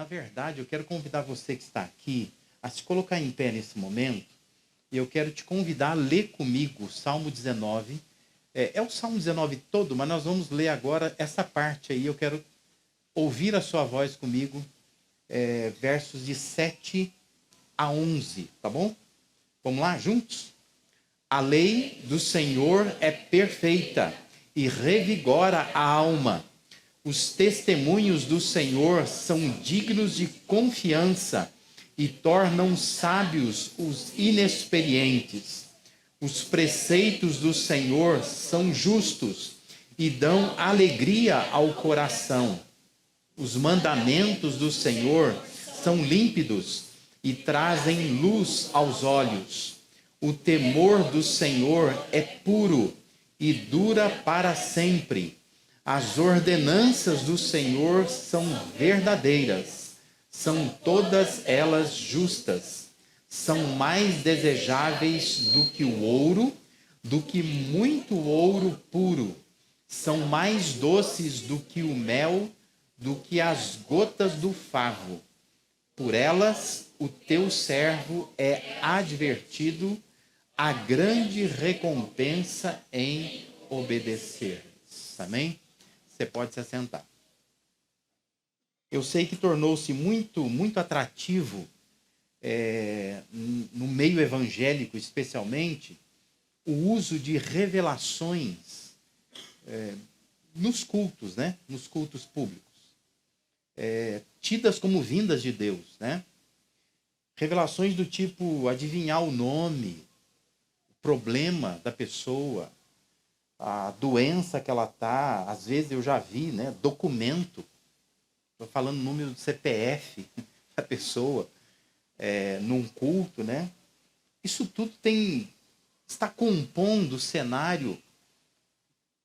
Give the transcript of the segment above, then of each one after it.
na verdade, eu quero convidar você que está aqui a se colocar em pé nesse momento. E eu quero te convidar a ler comigo o Salmo 19. É o Salmo 19 todo, mas nós vamos ler agora essa parte aí. Eu quero ouvir a sua voz comigo, versos de 7 a 11, tá bom? Vamos lá, juntos? A lei do Senhor é perfeita e revigora a alma. Os testemunhos do Senhor são dignos de confiança e tornam sábios os inexperientes. Os preceitos do Senhor são justos e dão alegria ao coração. Os mandamentos do Senhor são límpidos e trazem luz aos olhos. O temor do Senhor é puro e dura para sempre. As ordenanças do Senhor são verdadeiras, são todas elas justas. São mais desejáveis do que o ouro, do que muito ouro puro. São mais doces do que o mel, do que as gotas do favo. Por elas o teu servo é advertido, a grande recompensa em obedecer. Amém? Você pode se assentar. Eu sei que tornou-se muito atrativo, no meio evangélico especialmente, o uso de revelações nos cultos, né? Nos cultos públicos. Tidas como vindas de Deus, né? Revelações do tipo adivinhar o nome, o problema da pessoa, a doença que ela está. Às vezes eu já vi, né, documento, estou falando o número do CPF da pessoa, num culto, né? Isso tudo está compondo o cenário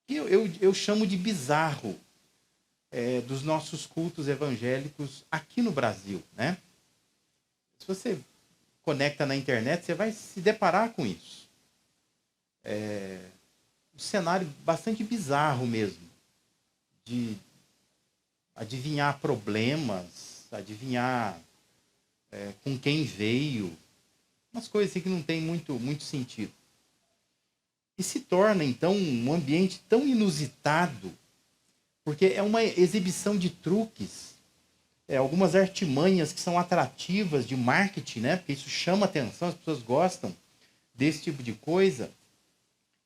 que eu chamo de bizarro, dos nossos cultos evangélicos aqui no Brasil, né? Se você conecta na internet, você vai se deparar com isso. Um cenário bastante bizarro mesmo, de adivinhar problemas, adivinhar com quem veio, umas coisas assim que não tem muito sentido. E se torna, então, um ambiente tão inusitado, porque é uma exibição de truques, algumas artimanhas que são atrativas de marketing, né? Porque isso chama atenção, as pessoas gostam desse tipo de coisa.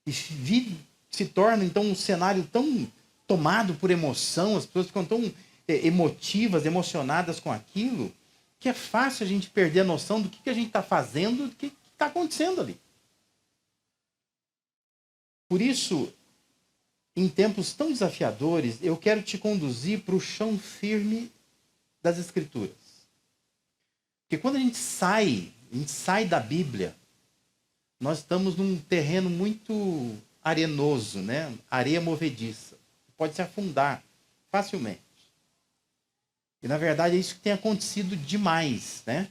E se torna, então, um cenário tão tomado por emoção, as pessoas ficam tão emotivas, emocionadas com aquilo, que é fácil a gente perder a noção do que a gente está fazendo, do que está acontecendo ali. Por isso, em tempos tão desafiadores, eu quero te conduzir para o chão firme das Escrituras. Porque quando a gente sai da Bíblia, nós estamos num terreno muito arenoso, né? Areia movediça. Pode se afundar facilmente. E, na verdade, é isso que tem acontecido demais, né?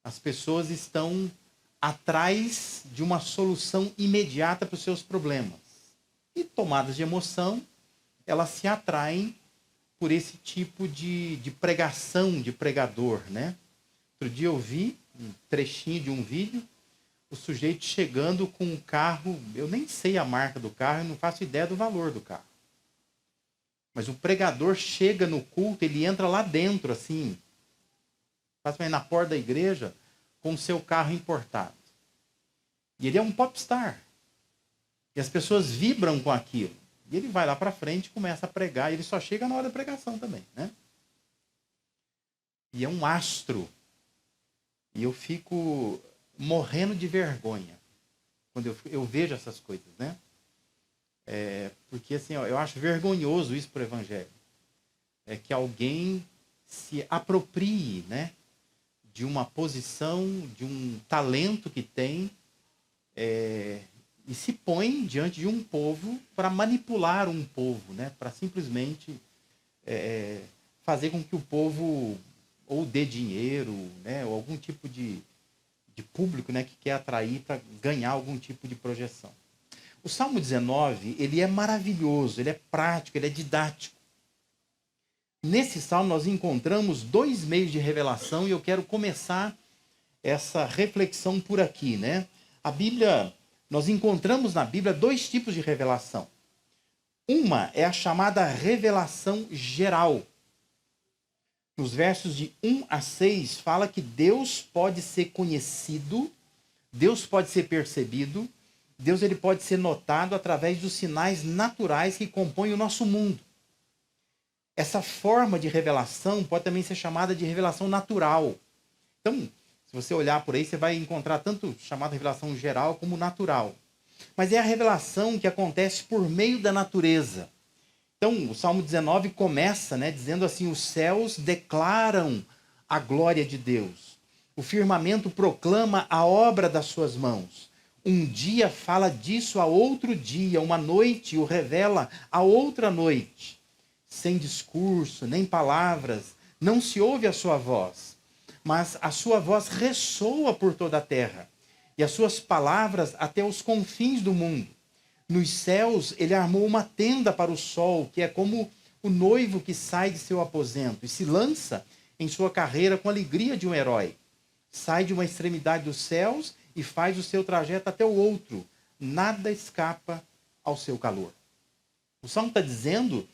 As pessoas estão atrás de uma solução imediata para os seus problemas. E, tomadas de emoção, elas se atraem por esse tipo de pregação, de pregador, né? Outro dia eu vi um trechinho de um vídeo, o sujeito chegando com um carro, eu nem sei a marca do carro, eu não faço ideia do valor do carro. Mas o pregador chega no culto, ele entra lá dentro, assim, na porta da igreja, com o seu carro importado. E ele é um popstar. E as pessoas vibram com aquilo. E ele vai lá para frente e começa a pregar, e ele só chega na hora da pregação também, né? E é um astro. E eu fico morrendo de vergonha quando eu vejo essas coisas, né? Porque assim, eu acho vergonhoso isso para o evangelho. Que alguém se aproprie, né, de uma posição, de um talento que tem, e se põe diante de um povo para manipular um povo, né, para simplesmente fazer com que o povo ou dê dinheiro, né, ou algum tipo de público, né, que quer atrair para ganhar algum tipo de projeção. O Salmo 19, ele é maravilhoso, ele é prático, ele é didático. Nesse salmo nós encontramos dois meios de revelação e eu quero começar essa reflexão por aqui, né? A Bíblia, nós encontramos na Bíblia dois tipos de revelação. Uma é a chamada revelação geral. Nos versos de 1 a 6, fala que Deus pode ser conhecido, Deus pode ser percebido, Deus ele pode ser notado através dos sinais naturais que compõem o nosso mundo. Essa forma de revelação pode também ser chamada de revelação natural. Então, se você olhar por aí, você vai encontrar tanto chamada revelação geral como natural. Mas é a revelação que acontece por meio da natureza. Então, o Salmo 19 começa, dizendo assim: os céus declaram a glória de Deus. O firmamento proclama a obra das suas mãos. Um dia fala disso a outro dia, uma noite o revela a outra noite. Sem discurso, nem palavras, não se ouve a sua voz, mas a sua voz ressoa por toda a terra, e as suas palavras até os confins do mundo. Nos céus ele armou uma tenda para o sol, que é como o noivo que sai de seu aposento e se lança em sua carreira com a alegria de um herói. Sai de uma extremidade dos céus e faz o seu trajeto até o outro. Nada escapa ao seu calor. O Salmo está dizendo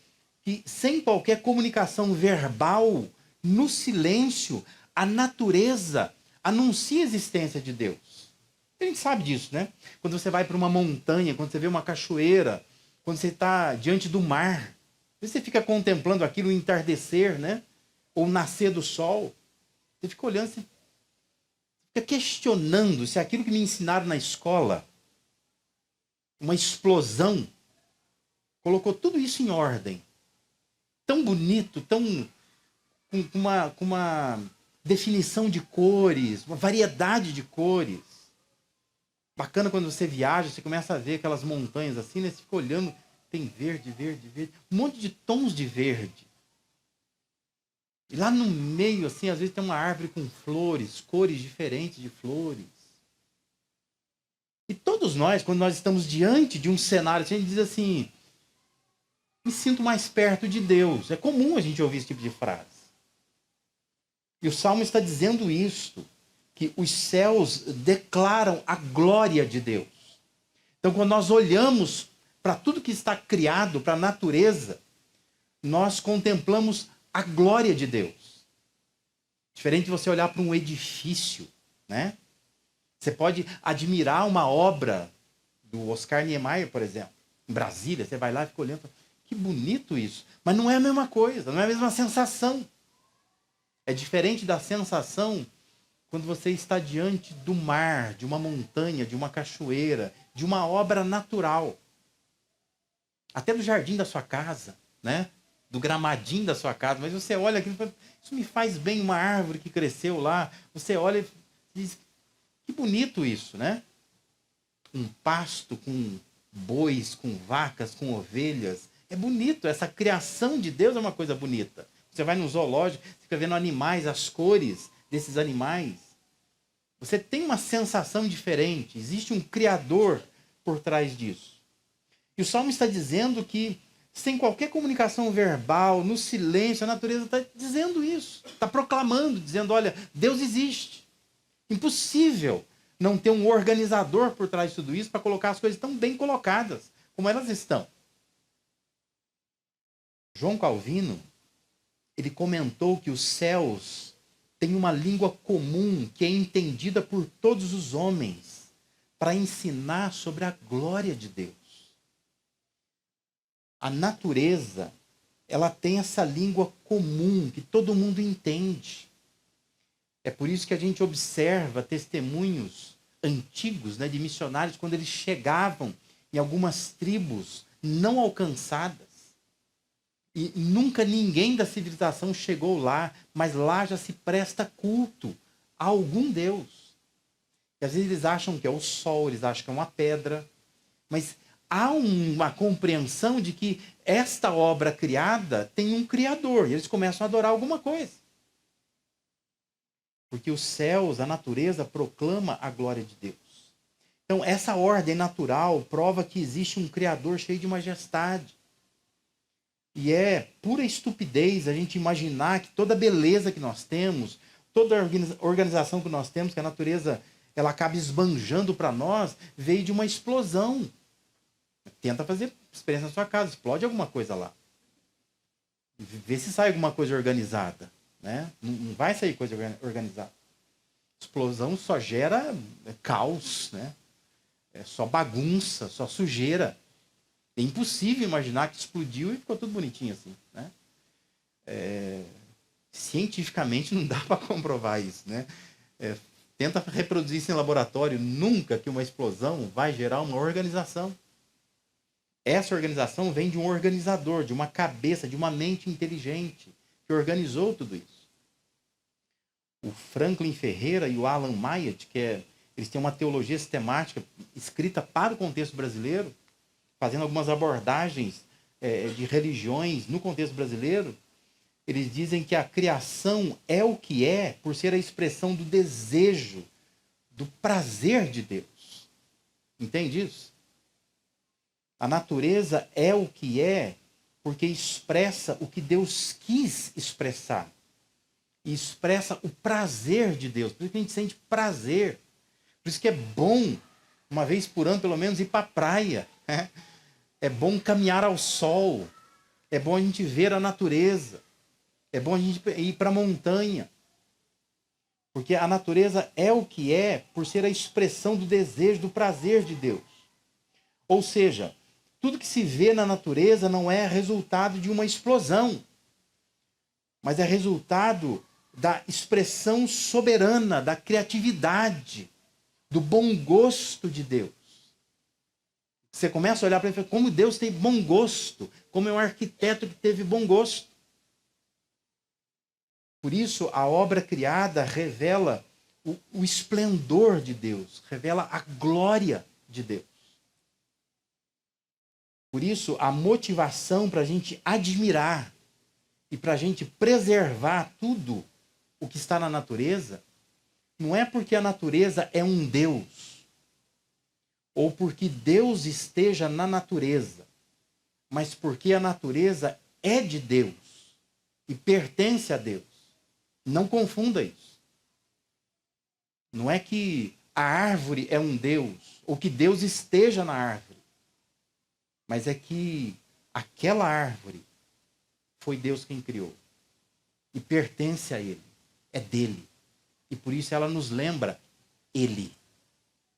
que sem qualquer comunicação verbal, no silêncio, a natureza anuncia a existência de Deus. A gente sabe disso, né? Quando você vai para uma montanha, quando você vê uma cachoeira, quando você está diante do mar, você fica contemplando aquilo, o entardecer, né? Ou o nascer do sol. Você fica olhando, você fica questionando se aquilo que me ensinaram na escola, uma explosão, colocou tudo isso em ordem. Tão bonito, tão com uma definição de cores, uma variedade de cores. Bacana quando você viaja, você começa a ver aquelas montanhas assim, né? Você fica olhando, tem verde, verde, verde, um monte de tons de verde. E lá no meio, assim, às vezes tem uma árvore com flores, cores diferentes de flores. E todos nós, quando nós estamos diante de um cenário, a gente diz assim: me sinto mais perto de Deus. É comum a gente ouvir esse tipo de frase. E o Salmo está dizendo isto, que os céus declaram a glória de Deus. Então, quando nós olhamos para tudo que está criado, para a natureza, nós contemplamos a glória de Deus. Diferente de você olhar para um edifício, né? Você pode admirar uma obra do Oscar Niemeyer, por exemplo, em Brasília. Você vai lá e fica olhando, que bonito isso. Mas não é a mesma coisa, não é a mesma sensação. É diferente da sensação quando você está diante do mar, de uma montanha, de uma cachoeira, de uma obra natural. Até do jardim da sua casa, né? Do gramadinho da sua casa. Mas você olha aquilo e fala, isso me faz bem, uma árvore que cresceu lá. Você olha e diz, que bonito isso, né? Um pasto com bois, com vacas, com ovelhas. É bonito, essa criação de Deus é uma coisa bonita. Você vai no zoológico, fica vendo animais, as cores desses animais. Você tem uma sensação diferente. Existe um Criador por trás disso. E o Salmo está dizendo que, sem qualquer comunicação verbal, no silêncio, a natureza está dizendo isso. Está proclamando, dizendo, olha, Deus existe. Impossível não ter um organizador por trás de tudo isso para colocar as coisas tão bem colocadas como elas estão. João Calvino, ele comentou que os céus têm uma língua comum que é entendida por todos os homens para ensinar sobre a glória de Deus. A natureza, ela tem essa língua comum que todo mundo entende. É por isso que a gente observa testemunhos antigos, de missionários, quando eles chegavam em algumas tribos não alcançadas. E nunca ninguém da civilização chegou lá, mas lá já se presta culto a algum Deus. E às vezes eles acham que é o sol, eles acham que é uma pedra, mas há uma compreensão de que esta obra criada tem um Criador, e eles começam a adorar alguma coisa. Porque os céus, a natureza, proclama a glória de Deus. Então, essa ordem natural prova que existe um Criador cheio de majestade. E é pura estupidez a gente imaginar que toda a beleza que nós temos, toda a organização que nós temos, que a natureza ela acaba esbanjando para nós, veio de uma explosão. Tenta fazer experiência na sua casa, explode alguma coisa lá. Vê se sai alguma coisa organizada. Né? Não vai sair coisa organizada. Explosão só gera caos, né? É só bagunça, só sujeira. É impossível imaginar que explodiu e ficou tudo bonitinho assim. Né? Cientificamente não dá para comprovar isso. Né? Tenta reproduzir isso em laboratório. Nunca que uma explosão vai gerar uma organização. Essa organização vem de um organizador, de uma cabeça, de uma mente inteligente que organizou tudo isso. O Franklin Ferreira e o Alan Myatt, eles têm uma teologia sistemática escrita para o contexto brasileiro, fazendo algumas abordagens de religiões no contexto brasileiro. Eles dizem que a criação é o que é por ser a expressão do desejo, do prazer de Deus. Entende isso? A natureza é o que é porque expressa o que Deus quis expressar. E expressa o prazer de Deus. Por isso que a gente sente prazer. Por isso que é bom, uma vez por ano, pelo menos, ir para a praia. Né? É bom caminhar ao sol. É bom a gente ver a natureza. É bom a gente ir para a montanha. Porque a natureza é o que é por ser a expressão do desejo, do prazer de Deus. Ou seja, tudo que se vê na natureza não é resultado de uma explosão, mas é resultado da expressão soberana, da criatividade, do bom gosto de Deus. Você começa a olhar para ele e fala, como Deus tem bom gosto, como é um arquiteto que teve bom gosto. Por isso, a obra criada revela o esplendor de Deus, revela a glória de Deus. Por isso, a motivação para a gente admirar e para a gente preservar tudo o que está na natureza, não é porque a natureza é um Deus, ou porque Deus esteja na natureza, mas porque a natureza é de Deus e pertence a Deus. Não confunda isso. Não é que a árvore é um Deus, ou que Deus esteja na árvore, mas é que aquela árvore foi Deus quem criou e pertence a Ele. É dele. E por isso ela nos lembra Ele.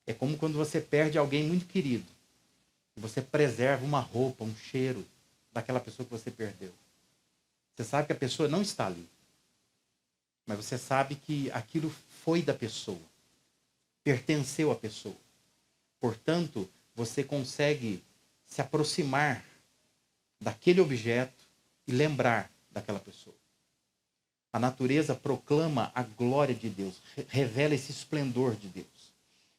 É como quando você perde alguém muito querido. E você preserva uma roupa, um cheiro daquela pessoa que você perdeu. Você sabe que a pessoa não está ali. Mas você sabe que aquilo foi da pessoa. Pertenceu à pessoa. Portanto, você consegue se aproximar daquele objeto e lembrar daquela pessoa. A natureza proclama a glória de Deus, revela esse esplendor de Deus.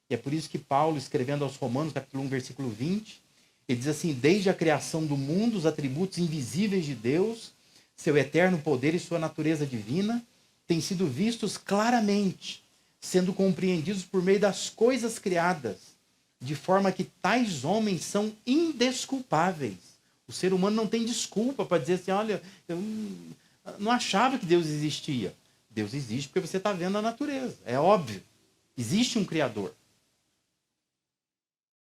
E é por isso que Paulo, escrevendo aos Romanos, capítulo 1, versículo 20, ele diz assim, desde a criação do mundo, os atributos invisíveis de Deus, seu eterno poder e sua natureza divina, têm sido vistos claramente, sendo compreendidos por meio das coisas criadas, de forma que tais homens são indesculpáveis. O ser humano não tem desculpa para dizer assim, olha, eu não achava que Deus existia. Deus existe porque você está vendo a natureza. É óbvio. Existe um Criador.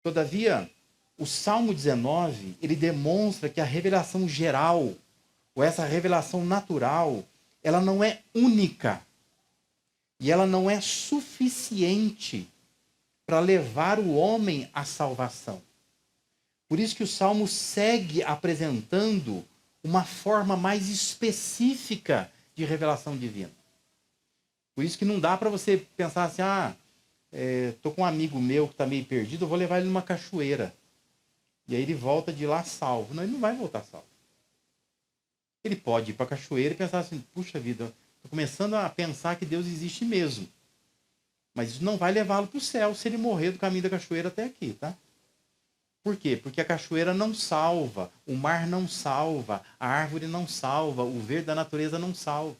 Todavia, o Salmo 19, ele demonstra que a revelação geral, ou essa revelação natural, ela não é única. E ela não é suficiente para levar o homem à salvação. Por isso que o Salmo segue apresentando uma forma mais específica de revelação divina. Por isso que não dá para você pensar assim, estou com um amigo meu que está meio perdido, eu vou levar ele numa cachoeira. E aí ele volta de lá salvo. Não, ele não vai voltar salvo. Ele pode ir para a cachoeira e pensar assim, puxa vida, estou começando a pensar que Deus existe mesmo. Mas isso não vai levá-lo para o céu se ele morrer do caminho da cachoeira até aqui, tá? Por quê? Porque a cachoeira não salva, o mar não salva, a árvore não salva, o verde da natureza não salva.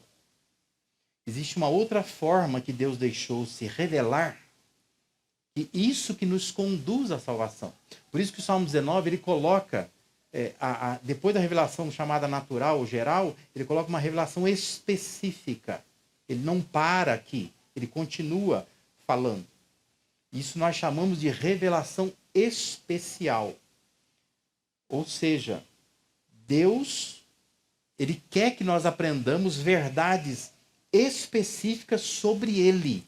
Existe uma outra forma que Deus deixou se revelar, e isso que nos conduz à salvação. Por isso que o Salmo 19 ele coloca depois da revelação chamada natural ou geral, ele coloca uma revelação específica. Ele não para aqui, ele continua falando. Isso nós chamamos de revelação especial. Ou seja, Deus, ele quer que nós aprendamos verdades específicas sobre ele.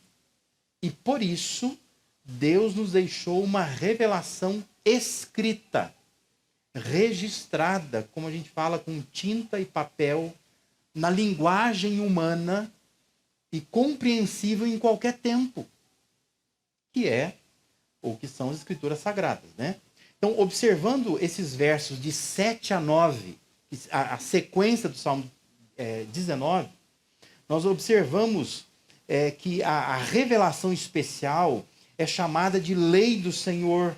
E por isso, Deus nos deixou uma revelação escrita, registrada, como a gente fala, com tinta e papel, na linguagem humana e compreensível em qualquer tempo, que são as Escrituras Sagradas, né? Então, observando esses versos de 7 a 9, a sequência do Salmo 19, nós observamos que a revelação especial é chamada de lei do Senhor,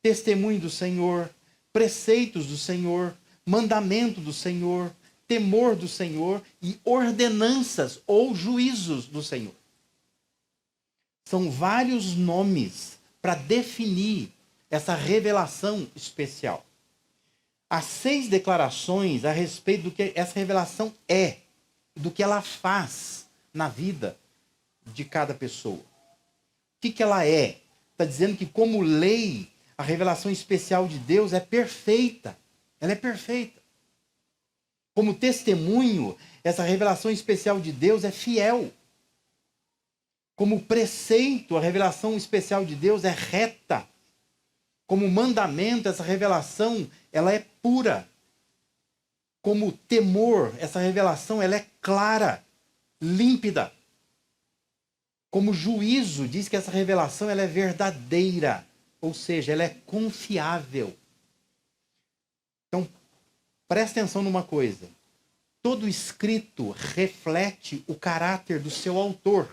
testemunho do Senhor, preceitos do Senhor, mandamento do Senhor, temor do Senhor e ordenanças ou juízos do Senhor. São vários nomes para definir essa revelação especial. Há 6 declarações a respeito do que essa revelação é, do que ela faz na vida de cada pessoa. O que ela é? Está dizendo que, como lei, a revelação especial de Deus é perfeita. Ela é perfeita. Como testemunho, essa revelação especial de Deus é fiel. Como preceito, a revelação especial de Deus é reta. Como mandamento, essa revelação ela é pura. Como temor, essa revelação ela é clara, límpida. Como juízo, diz que essa revelação ela é verdadeira, ou seja, ela é confiável. Então, presta atenção numa coisa. Todo escrito reflete o caráter do seu autor.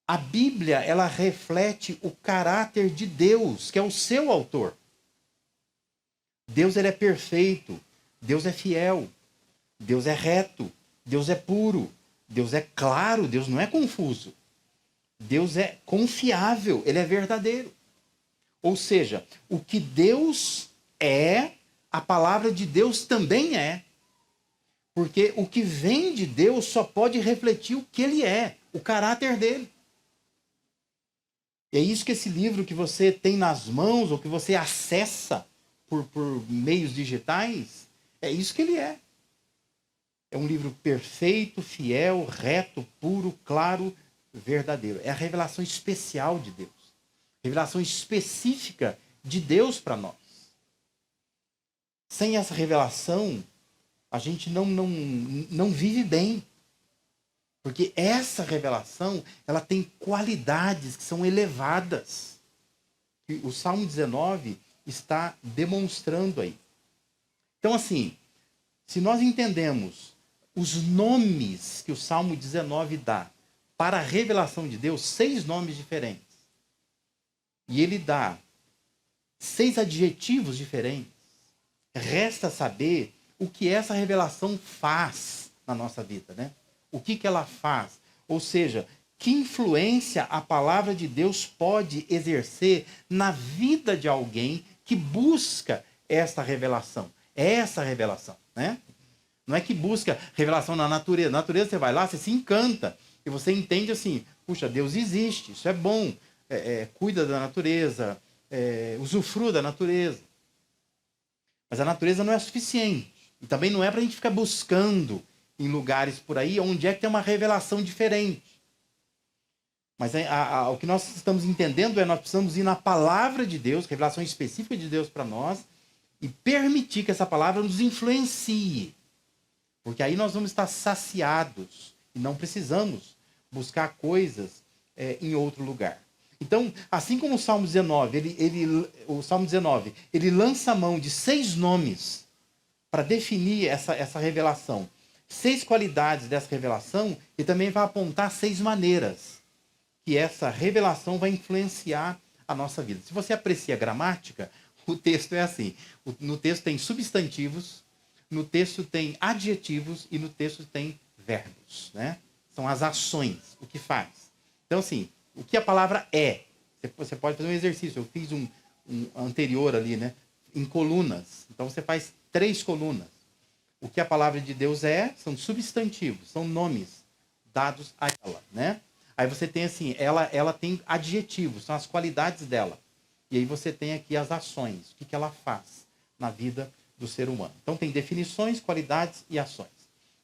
A Bíblia, ela reflete o caráter de Deus, que é o seu autor. Deus, ele é perfeito. Deus é fiel. Deus é reto. Deus é puro. Deus é claro. Deus não é confuso. Deus é confiável. Ele é verdadeiro. Ou seja, o que Deus é, a palavra de Deus também é. Porque o que vem de Deus só pode refletir o que ele é, o caráter dele. E é isso que esse livro que você tem nas mãos, ou que você acessa por meios digitais, é isso que ele é. É um livro perfeito, fiel, reto, puro, claro, verdadeiro. É a revelação especial de Deus. Revelação específica de Deus para nós. Sem essa revelação, a gente não vive bem. Porque essa revelação, ela tem qualidades que são elevadas. Que o Salmo 19 está demonstrando aí. Então, assim, se nós entendemos os nomes que o Salmo 19 dá para a revelação de Deus, 6 nomes diferentes, e ele dá 6 adjetivos diferentes, resta saber o que essa revelação faz na nossa vida, né? O que ela faz? Ou seja, que influência a palavra de Deus pode exercer na vida de alguém que busca essa revelação. Essa revelação, né? Não é que busca revelação na natureza. Na natureza você vai lá, você se encanta. E você entende assim, puxa, Deus existe, isso é bom. Cuida da natureza, usufrua da natureza. Mas a natureza não é suficiente. E também não é para a gente ficar buscando em lugares por aí onde é que tem uma revelação diferente. Mas o que nós estamos entendendo nós precisamos ir na palavra de Deus, revelação específica de Deus para nós, e permitir que essa palavra nos influencie. Porque aí nós vamos estar saciados e não precisamos buscar coisas em outro lugar. Então, assim como o Salmo 19, ele lança a mão de 6 nomes para definir essa revelação. 6 qualidades dessa revelação e também vai apontar 6 maneiras que essa revelação vai influenciar a nossa vida. Se você aprecia a gramática, o texto é assim. No texto tem substantivos, no texto tem adjetivos e no texto tem verbos, né? São as ações, o que faz. Então, assim, o que a palavra é. Você pode fazer um exercício. Eu fiz um anterior ali, né? em colunas. Então você faz 3 colunas. O que a palavra de Deus são substantivos, são nomes dados a ela, né? Aí você tem assim, ela tem adjetivos, são as qualidades dela. E aí você tem aqui as ações, o que ela faz na vida do ser humano. Então tem definições, qualidades e ações.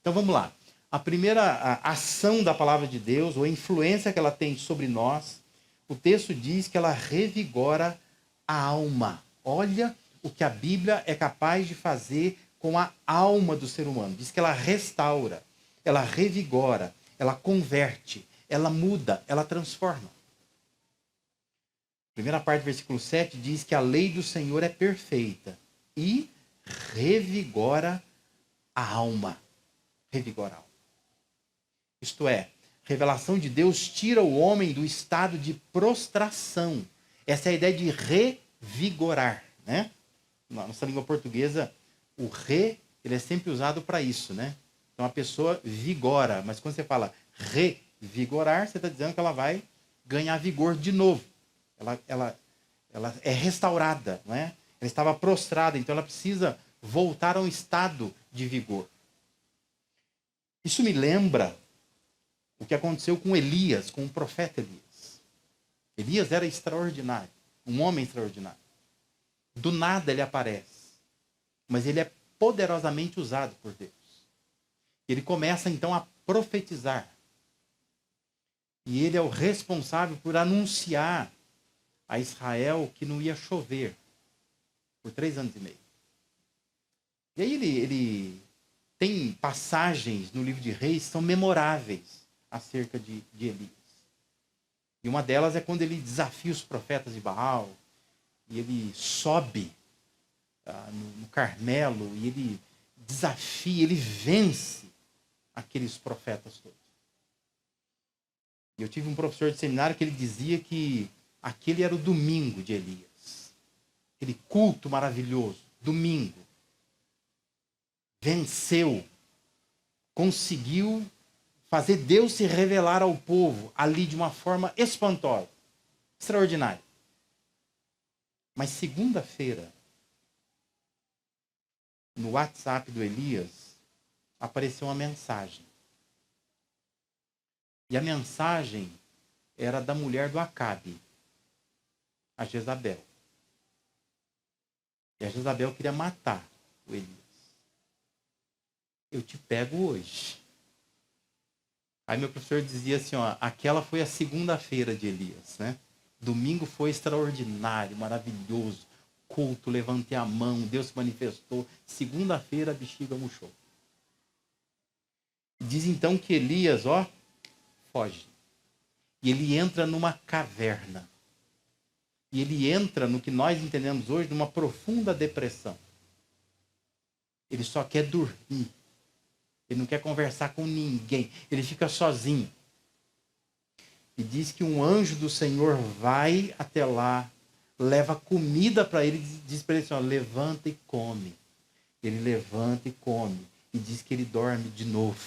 Então vamos lá. A primeira ação da palavra de Deus, ou a influência que ela tem sobre nós, o texto diz que ela revigora a alma. Olha o que a Bíblia é capaz de fazer com a alma do ser humano. Diz que ela restaura, ela revigora, ela converte, ela muda, ela transforma. A primeira parte do versículo 7 diz que a lei do Senhor é perfeita e revigora a alma. Revigora a alma. Isto é, revelação de Deus tira o homem do estado de prostração. Essa é a ideia de revigorar, né? Na nossa língua portuguesa, o ele é sempre usado para isso, né? Então a pessoa vigora, mas quando você fala revigorar, você está dizendo que ela vai ganhar vigor de novo. Ela é restaurada, não é? Ela estava prostrada, então ela precisa voltar a um estado de vigor. Isso me lembra o que aconteceu com Elias, com o profeta Elias. Elias era extraordinário, um homem extraordinário. Do nada ele aparece, mas ele é poderosamente usado por Deus. Ele começa então a profetizar. E ele é o responsável por anunciar a Israel que não ia chover por 3 anos e meio. E aí ele tem passagens no livro de Reis que são memoráveis acerca de Elias. E uma delas é quando ele desafia os profetas de Baal, e ele sobe no Carmelo, e ele desafia, ele vence aqueles profetas todos. E eu tive um professor de seminário que ele dizia que aquele era o domingo de Elias. Aquele culto maravilhoso, domingo. Venceu, conseguiu fazer Deus se revelar ao povo ali de uma forma espantosa, extraordinária. Mas segunda-feira, no WhatsApp do Elias, apareceu uma mensagem. E a mensagem era da mulher do Acabe, a Jezabel. E a Jezabel queria matar o Elias. Eu te pego hoje. Aí meu professor dizia assim, ó, aquela foi a segunda-feira de Elias, né? Domingo foi extraordinário, maravilhoso. Culto, levantei a mão, Deus se manifestou. Segunda-feira a bexiga murchou. Diz então que Elias, ó, foge. E ele entra numa caverna. E ele entra no que nós entendemos hoje, numa profunda depressão. Ele só quer dormir. Ele não quer conversar com ninguém. Ele fica sozinho. E diz que um anjo do Senhor vai até lá, leva comida para ele e diz para ele assim, ó, levanta e come. Ele levanta e come. E diz que ele dorme de novo.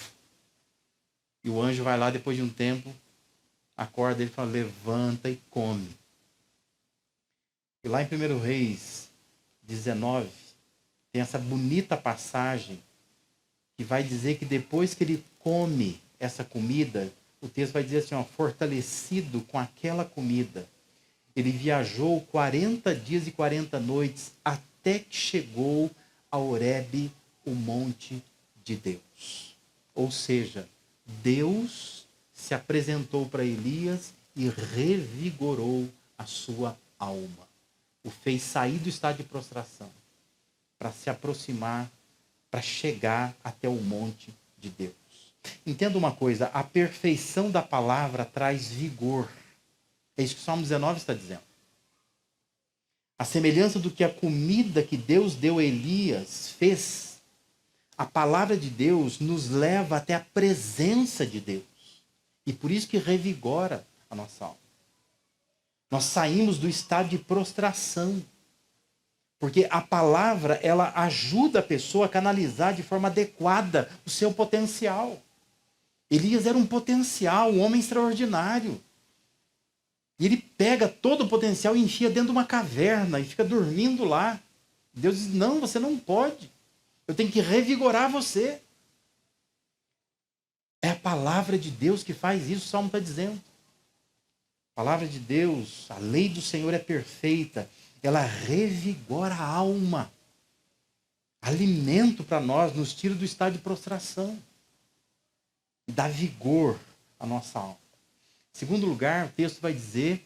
E o anjo vai lá depois de um tempo, acorda ele e fala, levanta e come. E lá em 1 Reis 19, tem essa bonita passagem que vai dizer que depois que ele come essa comida, o texto vai dizer assim, ó, fortalecido com aquela comida, ele viajou 40 dias e 40 noites até que chegou a Horebe, o monte de Deus. Ou seja, Deus se apresentou para Elias e revigorou a sua alma. O fez sair do estado de prostração para se aproximar, para chegar até o monte de Deus. Entenda uma coisa, a perfeição da palavra traz vigor. É isso que o Salmo 19 está dizendo. A semelhança do que a comida que Deus deu a Elias fez, a palavra de Deus nos leva até a presença de Deus. E por isso que revigora a nossa alma. Nós saímos do estado de prostração. Porque a palavra, ela ajuda a pessoa a canalizar de forma adequada o seu potencial. Elias era um potencial, um homem extraordinário. E ele pega todo o potencial e enfia dentro de uma caverna e fica dormindo lá. Deus diz, não, você não pode. Eu tenho que revigorar você. É a palavra de Deus que faz isso, o Salmo está dizendo. A palavra de Deus, a lei do Senhor é perfeita. Ela revigora a alma. Alimento para nós, nos tira do estado de prostração. E dá vigor à nossa alma. Em segundo lugar, o texto vai dizer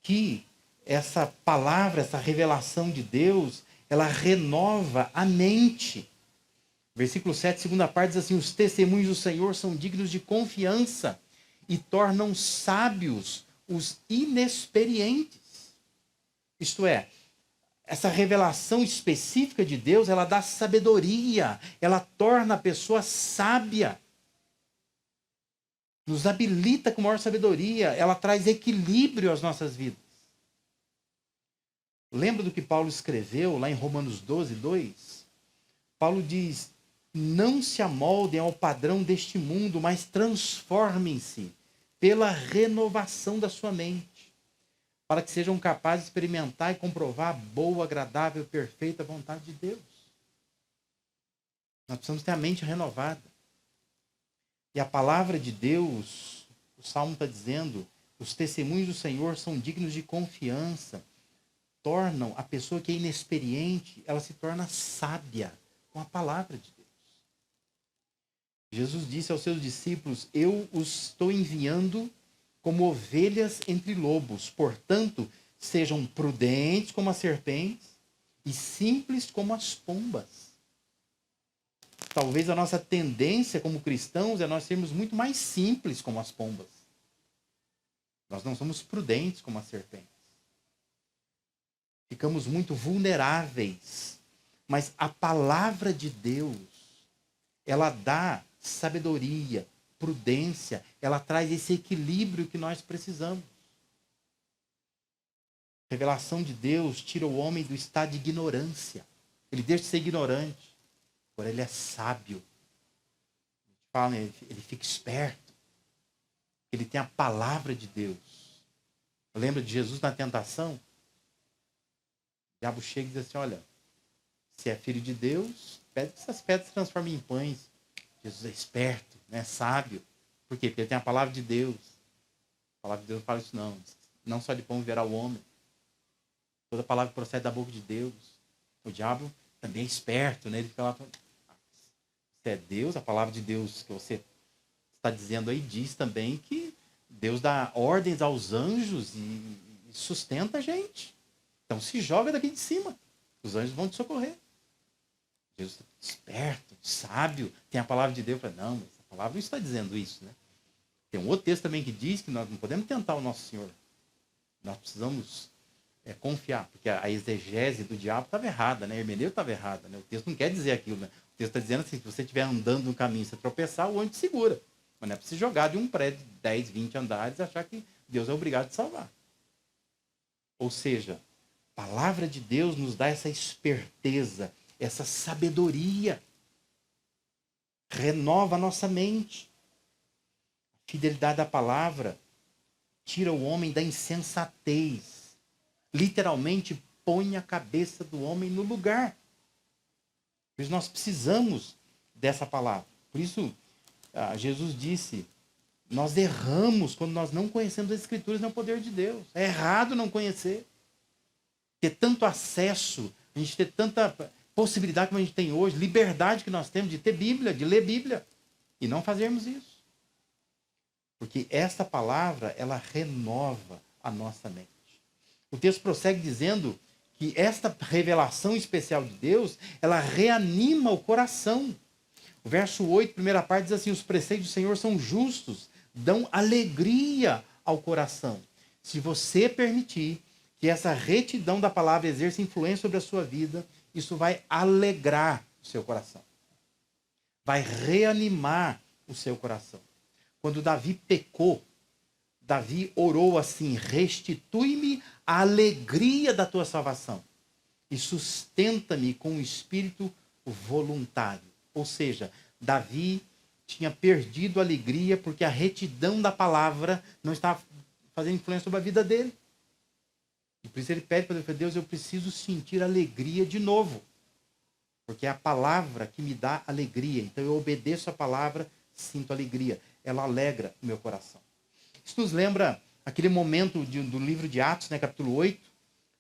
que essa palavra, essa revelação de Deus, ela renova a mente. Versículo 7, segunda parte, diz assim, os testemunhos do Senhor são dignos de confiança e tornam sábios os inexperientes. Isto é, essa revelação específica de Deus, ela dá sabedoria, ela torna a pessoa sábia. Nos habilita com maior sabedoria, ela traz equilíbrio às nossas vidas. Lembra do que Paulo escreveu lá em Romanos 12, 2? Paulo diz, não se amoldem ao padrão deste mundo, mas transformem-se pela renovação da sua mente, para que sejam capazes de experimentar e comprovar a boa, agradável, perfeita vontade de Deus. Nós precisamos ter a mente renovada. E a palavra de Deus, o Salmo está dizendo, os testemunhos do Senhor são dignos de confiança, tornam a pessoa que é inexperiente, ela se torna sábia com a palavra de Deus. Jesus disse aos seus discípulos, eu os estou enviando como ovelhas entre lobos, portanto, sejam prudentes como as serpentes e simples como as pombas. Talvez a nossa tendência como cristãos é nós sermos muito mais simples como as pombas. Nós não somos prudentes como as serpentes. Ficamos muito vulneráveis. Mas a palavra de Deus, ela dá sabedoria, prudência, ela traz esse equilíbrio que nós precisamos. A revelação de Deus tira o homem do estado de ignorância. Ele deixa de ser ignorante. Agora ele é sábio. Ele fica esperto. Ele tem a palavra de Deus. Lembra de Jesus na tentação? O diabo chega e diz assim, olha, se é filho de Deus, pede que essas pedras se transformem em pães. Jesus é esperto, né? Sábio. Por quê? Porque ele tem a palavra de Deus. A palavra de Deus não fala isso não. Não só de pão viverá o homem. Toda palavra que procede da boca de Deus. O diabo também é esperto, né? Ele fica lá falando, se é Deus, a palavra de Deus que você está dizendo aí diz também que Deus dá ordens aos anjos e sustenta a gente. Então se joga daqui de cima. Os anjos vão te socorrer. Jesus é esperto, sábio, tem a palavra de Deus. Eu falei, não, mas a palavra não está dizendo isso, né? Tem um outro texto também que diz que nós não podemos tentar o nosso Senhor. Nós precisamos confiar, porque a exegese do diabo estava errada, né? A hermenêutica estava errada, né? O texto não quer dizer aquilo, né? O texto está dizendo assim, se você estiver andando no caminho, você tropeçar, o anjo te segura. Mas não é para se jogar de um prédio de 10, 20 andares e achar que Deus é obrigado a te salvar. Ou seja, a palavra de Deus nos dá essa esperteza, essa sabedoria. Renova a nossa mente. A fidelidade da palavra tira o homem da insensatez. Literalmente põe a cabeça do homem no lugar. Por isso nós precisamos dessa palavra. Por isso Jesus disse, nós erramos quando nós não conhecemos as Escrituras no poder de Deus. É errado não conhecer. Ter tanto acesso, a gente ter tanta possibilidade como a gente tem hoje, liberdade que nós temos de ter Bíblia, de ler Bíblia, e não fazermos isso. Porque essa palavra, ela renova a nossa mente. O texto prossegue dizendo que esta revelação especial de Deus, ela reanima o coração. O verso 8, primeira parte, diz assim, os preceitos do Senhor são justos, dão alegria ao coração. Se você permitir que essa retidão da palavra exerça influência sobre a sua vida, isso vai alegrar o seu coração. Vai reanimar o seu coração. Quando Davi pecou, Davi orou assim, restitui-me a alegria da tua salvação e sustenta-me com um espírito voluntário. Ou seja, Davi tinha perdido a alegria porque a retidão da palavra não estava fazendo influência sobre a vida dele. E por isso ele pede para Deus: Deus, eu preciso sentir alegria de novo. Porque é a palavra que me dá alegria. Então eu obedeço a palavra, sinto alegria. Ela alegra o meu coração. Isso nos lembra aquele momento do livro de Atos, né, capítulo 8,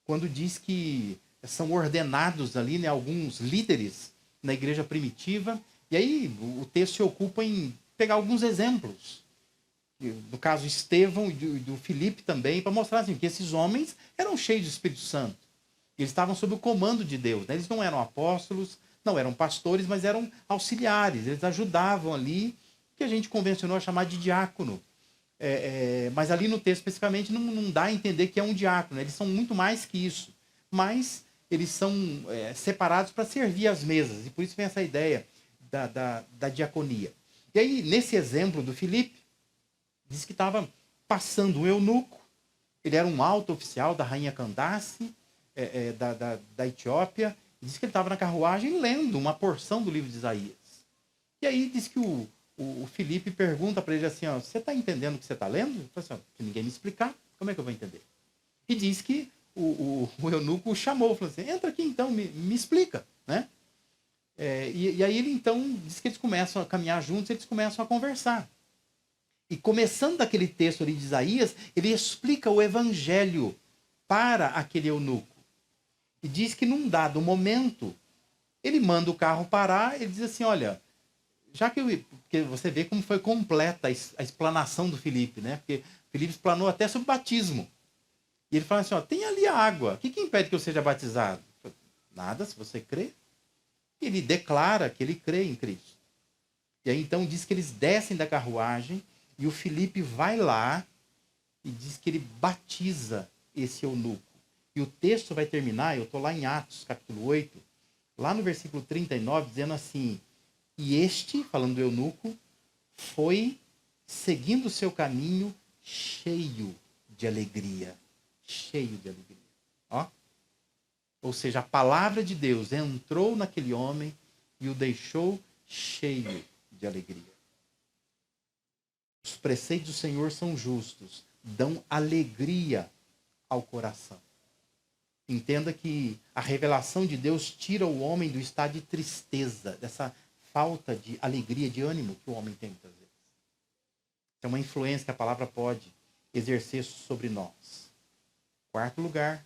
quando diz que são ordenados ali, né, alguns líderes na igreja primitiva. E aí o texto se ocupa em pegar alguns exemplos. No caso, Estevão e do Filipe também, para mostrar assim, que esses homens eram cheios do Espírito Santo. Eles estavam sob o comando de Deus. Né? Eles não eram apóstolos, não eram pastores, mas eram auxiliares. Eles ajudavam ali, que a gente convencionou a chamar de diácono. Mas ali no texto, especificamente, não dá a entender que é um diácono. Né? Eles são muito mais que isso. Mas eles são separados para servir às mesas. E por isso vem essa ideia da diaconia. E aí, nesse exemplo do Filipe, diz que estava passando um eunuco. Ele era um alto oficial da rainha Candace, da Etiópia. Diz que ele estava na carruagem lendo uma porção do livro de Isaías. E aí diz que o Filipe pergunta para ele assim, ó, você está entendendo o que você está lendo? Ele fala assim, ó, se ninguém me explicar, como é que eu vou entender? E diz que o eunuco o chamou, falou assim, entra aqui então, me explica. Né? E aí ele então, diz que eles começam a caminhar juntos, eles começam a conversar. E começando daquele texto ali de Isaías, ele explica o evangelho para aquele eunuco. E diz que num dado momento, ele manda o carro parar, ele diz assim, olha, já que porque você vê como foi completa a explanação do Filipe, né? Porque Filipe explanou até sobre batismo. E ele fala assim, ó, tem ali a água, o que impede que eu seja batizado? Nada, se você crê. E ele declara que ele crê em Cristo. E aí então diz que eles descem da carruagem e o Filipe vai lá e diz que ele batiza esse eunuco. E o texto vai terminar, eu estou lá em Atos, capítulo 8, lá no versículo 39, dizendo assim, e este, falando do eunuco, foi seguindo o seu caminho cheio de alegria. Cheio de alegria. Ó. Ou seja, a palavra de Deus entrou naquele homem e o deixou cheio de alegria. Os preceitos do Senhor são justos, dão alegria ao coração. Entenda que a revelação de Deus tira o homem do estado de tristeza, dessa falta de alegria, de ânimo que o homem tem muitas vezes. É uma influência que a palavra pode exercer sobre nós. Quarto lugar,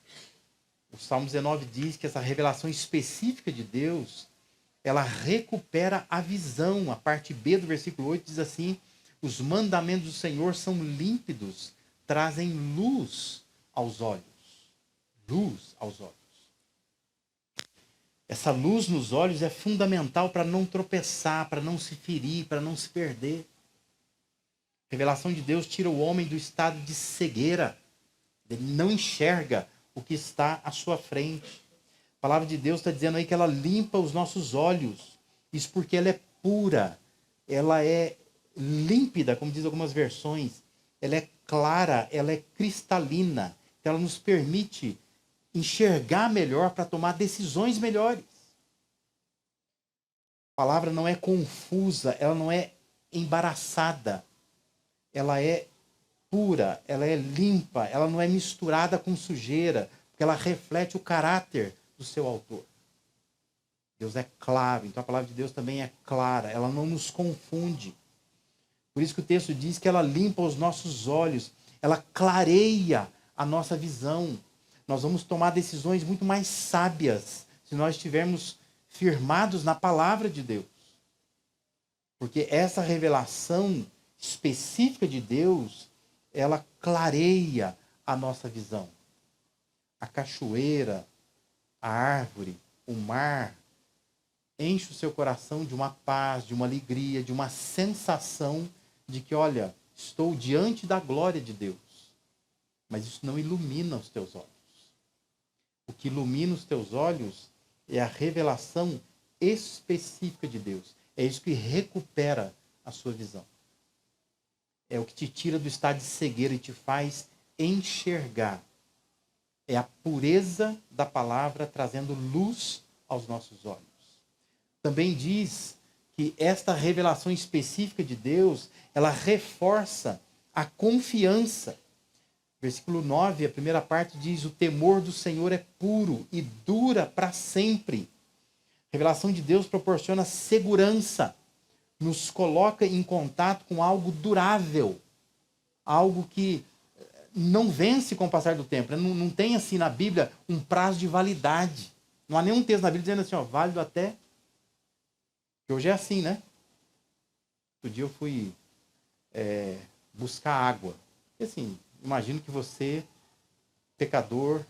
o Salmo 19 diz que essa revelação específica de Deus, ela recupera a visão. A parte B do versículo 8 diz assim, os mandamentos do Senhor são límpidos, trazem luz aos olhos. Luz aos olhos. Essa luz nos olhos é fundamental para não tropeçar, para não se ferir, para não se perder. A revelação de Deus tira o homem do estado de cegueira. Ele não enxerga o que está à sua frente. A palavra de Deus está dizendo aí que ela limpa os nossos olhos. Isso porque ela é pura, ela é límpida, como diz algumas versões. Ela é clara, ela é cristalina. Então ela nos permite enxergar melhor para tomar decisões melhores. A palavra não é confusa, ela não é embaraçada. Ela é pura, ela é limpa, ela não é misturada com sujeira, porque ela reflete o caráter do seu autor. Deus é claro, então a palavra de Deus também é clara, ela não nos confunde. Por isso que o texto diz que ela limpa os nossos olhos, ela clareia a nossa visão. Nós vamos tomar decisões muito mais sábias se nós estivermos firmados na palavra de Deus. Porque essa revelação específica de Deus, ela clareia a nossa visão. A cachoeira, a árvore, o mar, enche o seu coração de uma paz, de uma alegria, de uma sensação de que, olha, estou diante da glória de Deus. Mas isso não ilumina os teus olhos. O que ilumina os teus olhos é a revelação específica de Deus. É isso que recupera a sua visão. É o que te tira do estado de cegueira e te faz enxergar. É a pureza da palavra trazendo luz aos nossos olhos. Também diz que esta revelação específica de Deus, ela reforça a confiança. Versículo 9, a primeira parte diz: o temor do Senhor é puro e dura para sempre. A revelação de Deus proporciona segurança, nos coloca em contato com algo durável, algo que não vence com o passar do tempo. Não tem assim na Bíblia um prazo de validade. Não há nenhum texto na Bíblia dizendo assim, ó, válido até... Que hoje é assim, né? Outro dia eu fui buscar água. E assim, imagino que você, pecador,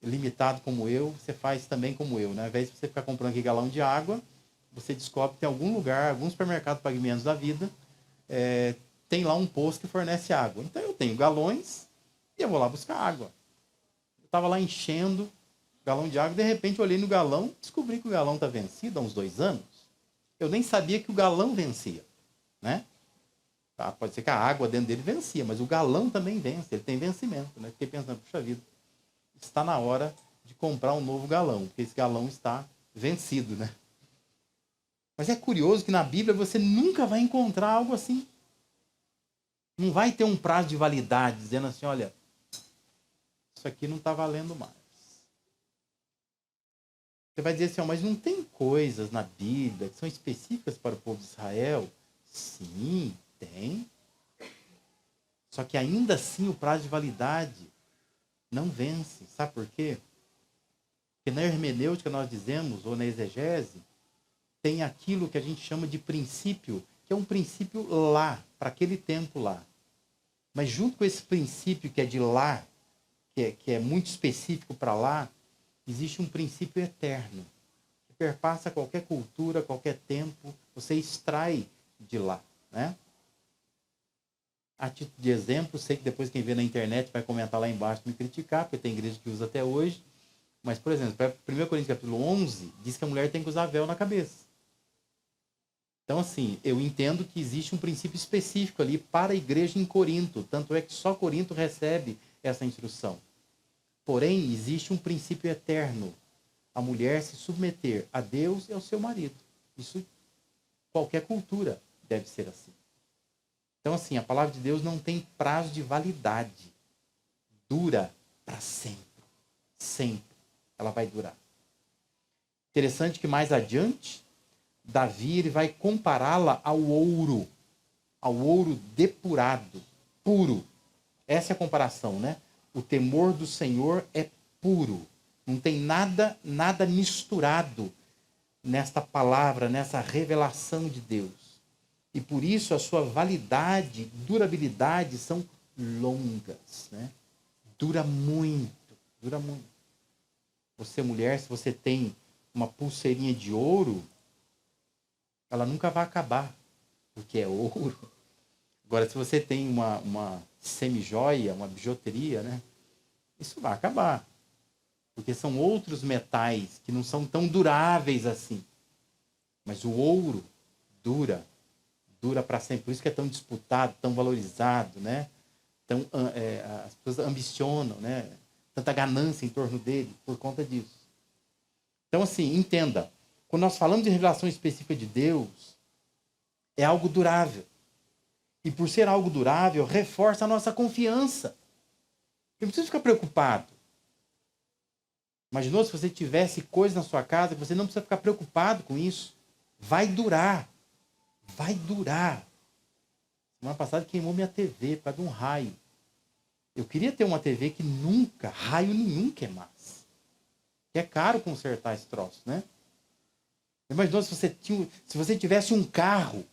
limitado como eu, você faz também como eu, né? Ao invés de você ficar comprando aqui galão de água, você descobre que tem algum lugar, algum supermercado Pague Menos da vida, tem lá um posto que fornece água. Então eu tenho galões e eu vou lá buscar água. Eu estava lá enchendo galão de água, de repente eu olhei no galão, descobri que o galão está vencido há uns 2 anos. Eu nem sabia que o galão vencia, né? Tá, pode ser que a água dentro dele vencia, mas o galão também vence, ele tem vencimento, né? Fiquei pensando, puxa vida, está na hora de comprar um novo galão, porque esse galão está vencido, né? Mas é curioso que na Bíblia você nunca vai encontrar algo assim. Não vai ter um prazo de validade dizendo assim, olha, isso aqui não está valendo mais. Você vai dizer assim, mas não tem coisas na Bíblia que são específicas para o povo de Israel? Sim, tem. Só que ainda assim o prazo de validade não vence. Sabe por quê? Porque na hermenêutica nós dizemos, ou na exegese, tem aquilo que a gente chama de princípio, que é um princípio lá, para aquele tempo lá. Mas junto com esse princípio que é de lá, que é muito específico para lá, existe um princípio eterno, que perpassa qualquer cultura, qualquer tempo, você extrai de lá, né? A título de exemplo, sei que depois quem vê na internet vai comentar lá embaixo me criticar, porque tem igreja que usa até hoje, mas, por exemplo, 1 Coríntios capítulo 11, diz que a mulher tem que usar véu na cabeça. Então, assim, eu entendo que existe um princípio específico ali para a igreja em Corinto, tanto é que só Corinto recebe essa instrução. Porém, existe um princípio eterno, a mulher se submeter a Deus e ao seu marido. Isso, qualquer cultura deve ser assim. Então, assim, a palavra de Deus não tem prazo de validade. Dura para sempre. Sempre ela vai durar. Interessante que mais adiante, Davi ele vai compará-la ao ouro depurado, puro. Essa é a comparação, né? O temor do Senhor é puro. Não tem nada misturado nesta palavra, nessa revelação de Deus. E por isso a sua validade, durabilidade são longas, né? Dura muito, dura muito. Você, mulher, se você tem uma pulseirinha de ouro, ela nunca vai acabar, porque é ouro. Agora, se você tem uma semijoia, uma bijuteria, né? Isso vai acabar. Porque são outros metais que não são tão duráveis assim. Mas o ouro dura para sempre. Por isso que é tão disputado, tão valorizado, né? As pessoas ambicionam, né? Tanta ganância em torno dele por conta disso. Então, assim, entenda. Quando nós falamos de revelação específica de Deus, é algo durável. E por ser algo durável, reforça a nossa confiança. Eu não preciso ficar preocupado. Imaginou se você tivesse coisas na sua casa que você não precisa ficar preocupado com isso. Vai durar. Vai durar. Semana passada queimou minha TV por causa de um raio. Eu queria ter uma TV que nunca, raio nenhum queimasse. É caro consertar esse troço, né? Imaginou se você tivesse um carro.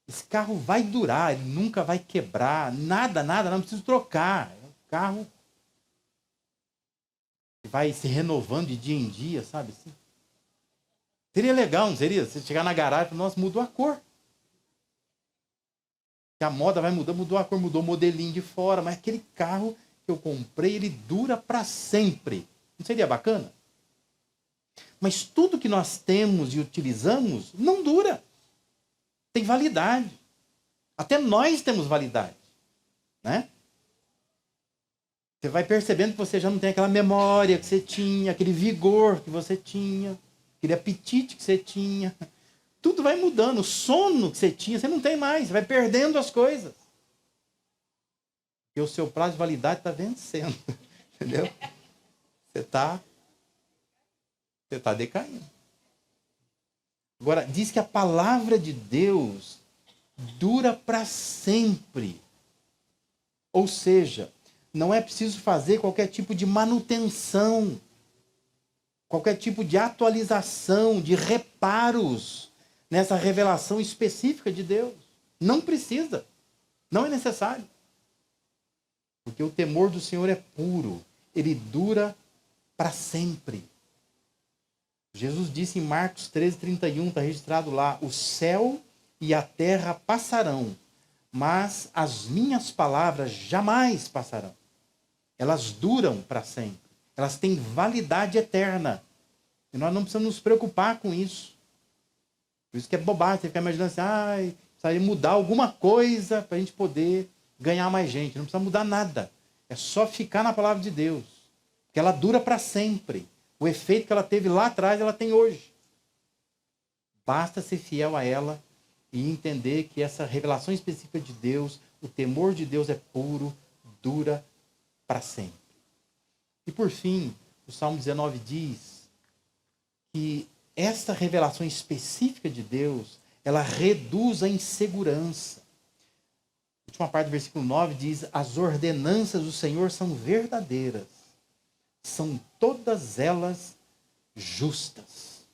Esse carro vai durar, ele nunca vai quebrar. Nada, não precisa trocar. É um carro que vai se renovando de dia em dia, sabe assim? Seria legal, não seria? Você chegar na garagem e falar, nossa, mudou a cor. Que a moda vai mudar, mudou a cor, mudou o modelinho de fora, mas aquele carro que eu comprei, ele dura para sempre. Não seria bacana? Mas tudo que nós temos e utilizamos não dura. Tem validade. Até nós temos validade, né? Você vai percebendo que você já não tem aquela memória que você tinha, aquele vigor que você tinha, aquele apetite que você tinha. Tudo vai mudando. O sono que você tinha, você não tem mais. Você vai perdendo as coisas. Porque o seu prazo de validade está vencendo. Entendeu? Você está decaindo. Agora, diz que a palavra de Deus dura para sempre. Ou seja, não é preciso fazer qualquer tipo de manutenção, qualquer tipo de atualização, de reparos nessa revelação específica de Deus. Não precisa. Não é necessário. Porque o temor do Senhor é puro. Ele dura para sempre. Jesus disse em Marcos 13:31, está registrado lá: o céu e a terra passarão, mas as minhas palavras jamais passarão. Elas duram para sempre. Elas têm validade eterna. E nós não precisamos nos preocupar com isso. Por isso que é bobagem você ficar imaginando assim, precisaria mudar alguma coisa para a gente poder ganhar mais gente. Não precisa mudar nada. É só ficar na palavra de Deus. Porque ela dura para sempre. O efeito que ela teve lá atrás, ela tem hoje. Basta ser fiel a ela e entender que essa revelação específica de Deus, o temor de Deus é puro, dura para sempre. E por fim, o Salmo 19 diz que essa revelação específica de Deus, ela reduz a insegurança. A última parte do versículo 9 diz: as ordenanças do Senhor são verdadeiras, são todas elas justas.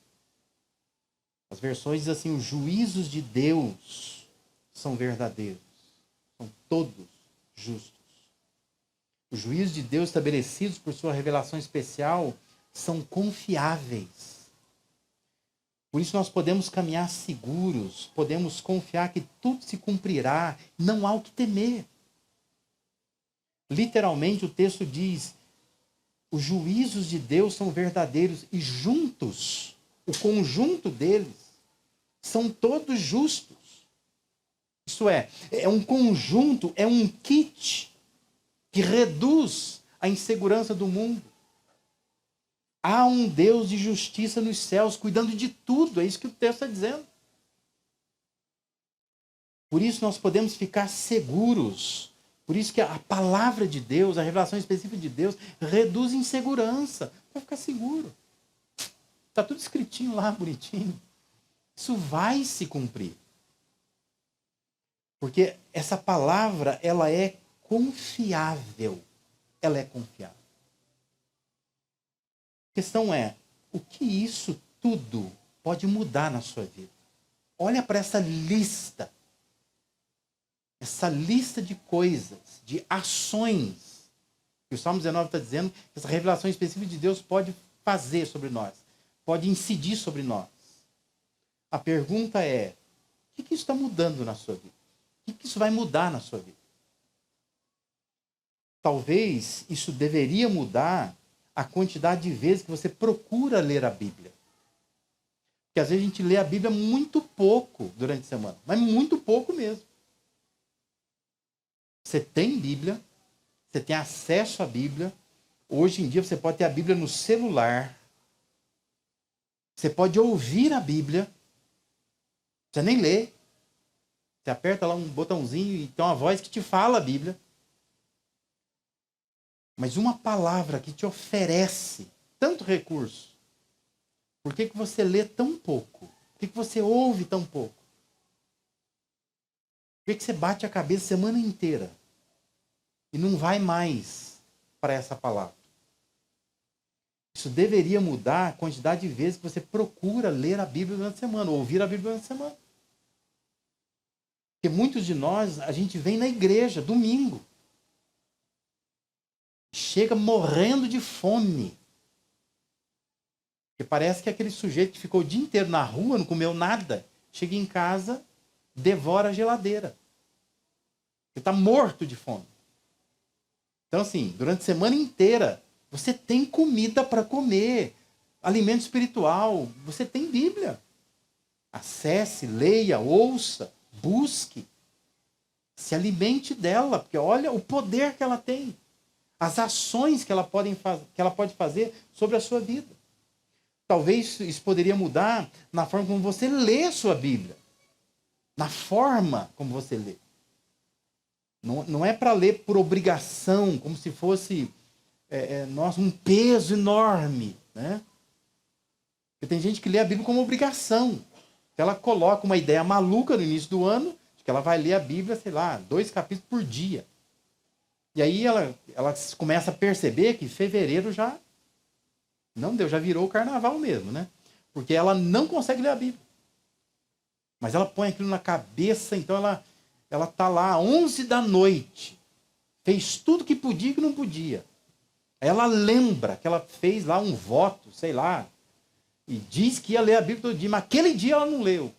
As versões dizem assim: os juízos de Deus são verdadeiros, são todos justos. Os juízos de Deus estabelecidos por sua revelação especial são confiáveis. Por isso nós podemos caminhar seguros, podemos confiar que tudo se cumprirá, não há o que temer. Literalmente o texto diz: os juízos de Deus são verdadeiros e juntos, o conjunto deles, são todos justos. Isso é um conjunto, é um kit que reduz a insegurança do mundo. Há um Deus de justiça nos céus, cuidando de tudo. É isso que o texto está dizendo. Por isso nós podemos ficar seguros. Por isso que a palavra de Deus, a revelação específica de Deus, reduz insegurança. Vai ficar seguro. Está tudo escritinho lá, bonitinho. Isso vai se cumprir. Porque essa palavra, ela é confiável. Ela é confiável. A questão é, o que isso tudo pode mudar na sua vida? Olha para essa lista. Essa lista de coisas, de ações, que o Salmo 19 está dizendo, que essa revelação específica de Deus pode fazer sobre nós, pode incidir sobre nós. A pergunta é, o que isso está mudando na sua vida? O que isso vai mudar na sua vida? Talvez isso deveria mudar a quantidade de vezes que você procura ler a Bíblia. Porque às vezes a gente lê a Bíblia muito pouco durante a semana, mas muito pouco mesmo. Você tem Bíblia, você tem acesso à Bíblia. Hoje em dia você pode ter a Bíblia no celular. Você pode ouvir a Bíblia. Você nem lê. Você aperta lá um botãozinho e tem uma voz que te fala a Bíblia. Mas uma palavra que te oferece tanto recurso, por que você lê tão pouco? Por que você ouve tão pouco? Por que você bate a cabeça a semana inteira e não vai mais para essa palavra? Isso deveria mudar a quantidade de vezes que você procura ler a Bíblia durante a semana, ou ouvir a Bíblia durante a semana. Porque muitos de nós, a gente vem na igreja, domingo, chega morrendo de fome. Porque parece que aquele sujeito que ficou o dia inteiro na rua, não comeu nada, chega em casa, devora a geladeira. Ele está morto de fome. Então, assim, durante a semana inteira, você tem comida para comer, alimento espiritual, você tem Bíblia. Acesse, leia, ouça, busque, se alimente dela, porque olha o poder que ela tem, as ações que ela pode fazer sobre a sua vida. Talvez isso poderia mudar na forma como você lê a sua Bíblia, na forma como você lê. Não é para ler por obrigação, como se fosse nossa, um peso enorme, né? Porque tem gente que lê a Bíblia como obrigação. Ela coloca uma ideia maluca no início do ano, de que ela vai ler a Bíblia, sei lá, 2 capítulos por dia. E aí ela começa a perceber que fevereiro já não deu, já virou o carnaval mesmo, né? Porque ela não consegue ler a Bíblia. Mas ela põe aquilo na cabeça, então ela tá lá 11 da noite, fez tudo que podia e que não podia. Aí ela lembra que ela fez lá um voto, sei lá, e diz que ia ler a Bíblia todo dia, mas aquele dia ela não leu.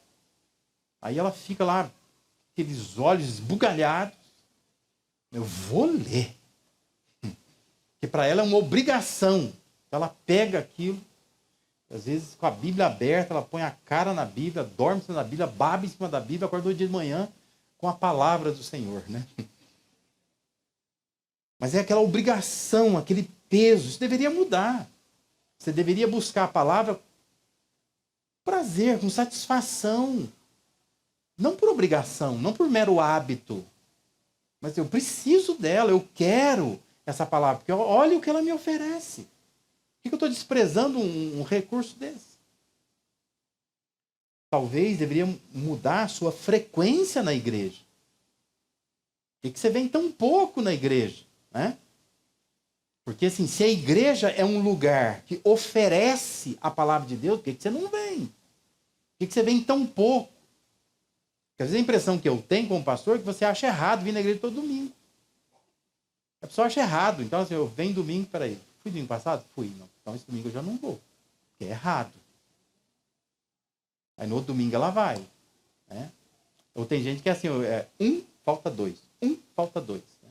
Aí ela fica lá, aqueles olhos esbugalhados, eu vou ler. Porque para ela é uma obrigação. Ela pega aquilo, às vezes com a Bíblia aberta, ela põe a cara na Bíblia, dorme na Bíblia, baba em cima da Bíblia, acorda de manhã com a palavra do Senhor, né? Mas é aquela obrigação, aquele peso. Isso deveria mudar. Você deveria buscar a palavra com prazer, com satisfação. Não por obrigação, não por mero hábito. Mas eu preciso dela, eu quero essa palavra, porque olha o que ela me oferece. Por que eu estou desprezando um recurso desse? Talvez deveria mudar a sua frequência na igreja. Por que você vem tão pouco na igreja? Né? Porque assim, se a igreja é um lugar que oferece a palavra de Deus, por que você não vem? Por que você vem tão pouco? Porque às vezes a impressão que eu tenho como pastor é que você acha errado vir na igreja todo domingo. A pessoa acha errado. Então, assim, eu venho domingo, peraí. Fui domingo passado? Fui. Não. Então, esse domingo eu já não vou. Porque é errado. Aí no outro domingo ela vai. Né? Ou tem gente que é assim, falta 2. Falta 2. Né?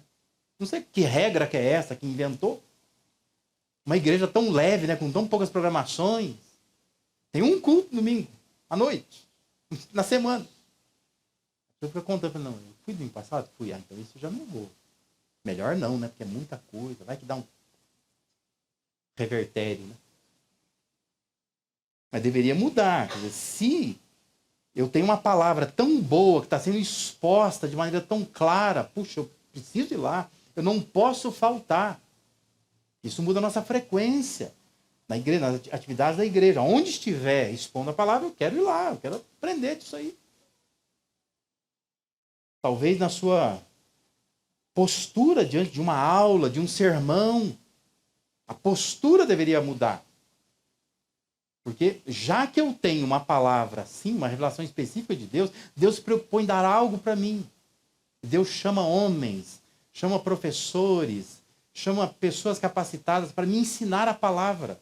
Não sei que regra que é essa que inventou. Uma igreja tão leve, né, com tão poucas programações. Tem um culto domingo, à noite, na semana. Eu fico contando, não, eu fui domingo passado? Fui. Então isso eu já não vou. Melhor não, né? Porque é muita coisa. Vai que dá um revertério, né? Mas deveria mudar. Quer dizer, se eu tenho uma palavra tão boa, que está sendo exposta de maneira tão clara, puxa, eu preciso ir lá, eu não posso faltar. Isso muda a nossa frequência na igreja, nas atividades da igreja. Onde estiver expondo a palavra, eu quero ir lá, eu quero aprender disso aí. Talvez na sua postura diante de uma aula, de um sermão, a postura deveria mudar. Porque já que eu tenho uma palavra assim, uma revelação específica de Deus, Deus se preocupou em dar algo para mim. Deus chama homens, chama professores, chama pessoas capacitadas para me ensinar a palavra.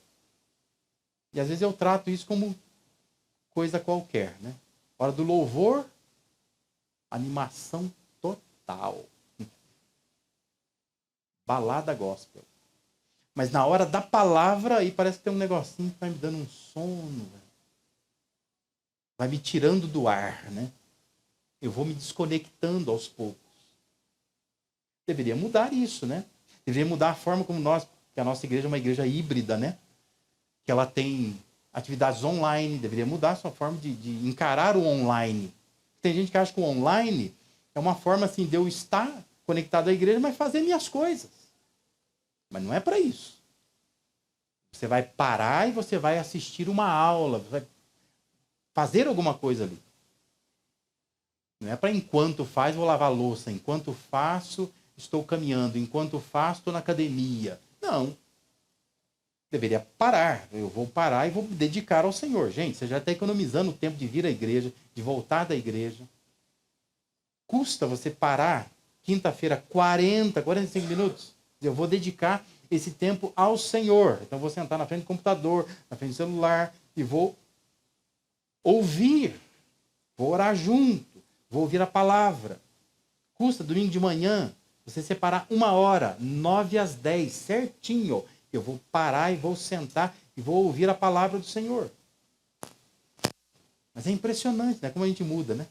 E às vezes eu trato isso como coisa qualquer, né? Hora do louvor, animação total. Balada gospel. Mas na hora da palavra, aí parece que tem um negocinho que vai me dando um sono. Vai me tirando do ar, né? Eu vou me desconectando aos poucos. Deveria mudar isso, né? Deveria mudar a forma como que a nossa igreja é uma igreja híbrida, né? Que ela tem atividades online, deveria mudar a sua forma de encarar o online. Tem gente que acha que o online é uma forma assim de eu estar conectado à igreja, mas fazer minhas coisas. Mas não é para isso. Você vai parar e você vai assistir uma aula, você vai fazer alguma coisa ali. Não é para enquanto faz, vou lavar a louça. Enquanto faço, estou caminhando. Enquanto faço, estou na academia. Não. Deveria parar. Eu vou parar e vou me dedicar ao Senhor. Gente, você já está economizando o tempo de vir à igreja, de voltar da igreja. Custa você parar quinta-feira 45 minutos? Eu vou dedicar esse tempo ao Senhor. Então, eu vou sentar na frente do computador, na frente do celular e vou ouvir. Vou orar junto. Vou ouvir a palavra. Custa domingo de manhã você separar 1 hora, 9 às 10, certinho. Eu vou parar e vou sentar e vou ouvir a palavra do Senhor. Mas é impressionante, né? Como a gente muda, né?